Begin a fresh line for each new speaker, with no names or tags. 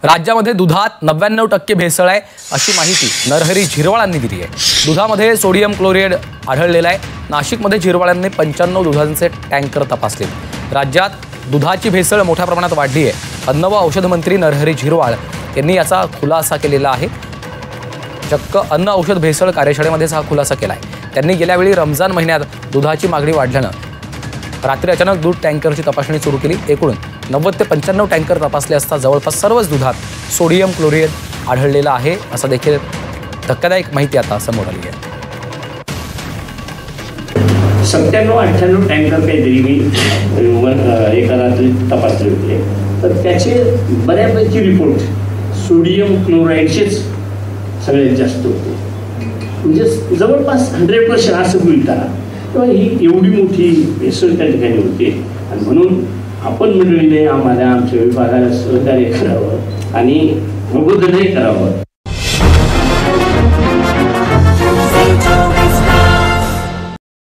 राज्यामध्ये दुधात 99% भेसळ आहे अशी माहिती नरहरी झिरवाळांनी दिली आहे। दुधामध्ये सोडियम क्लोराईड आढळलेला आहे। नाशिकमध्ये झिरवाळांनी 95 दुधांचे टँकर तपासले। राज्यात दुधाची भेसळ मोठ्या प्रमाणात वाढली आहे। अन्न व औषध मंत्री नरहरी झिरवाळ यांनी याचा खुलासा केलेला आहे। चक्क अन्न औषध भेसळ कार्यशाळेमध्ये हा खुलासा केला आहे। त्यांनी गेल्या वेळी रमजान महिन्यात दुधाची मागणी वाढल्याने रात्री अचानक दूध टँकरची तपासणी सुरू केली। एकूण 90 ते 95 टँकर तपासले असता जवळपास सर्वच दुधात सोडियम क्लोराईड आढळलेला आहे असं देखील धक्कादायक माहिती आता समोर आली आहे।
97-98 टँकर काहीतरी मी एका रात्री तपासले होते, तर त्याचे बऱ्यापैकी रिपोर्ट सोडियम क्लोराईडचेच सगळ्यात जास्त होते। म्हणजे जवळपास 100% असं होईल तेव्हा ही एवढी मोठी भेसळ त्या ठिकाणी होते। आणि म्हणून आपण मंडळीने आम्हाला आमच्या विभागाला सहकार्य करावं आणि प्रबोधनही करावं।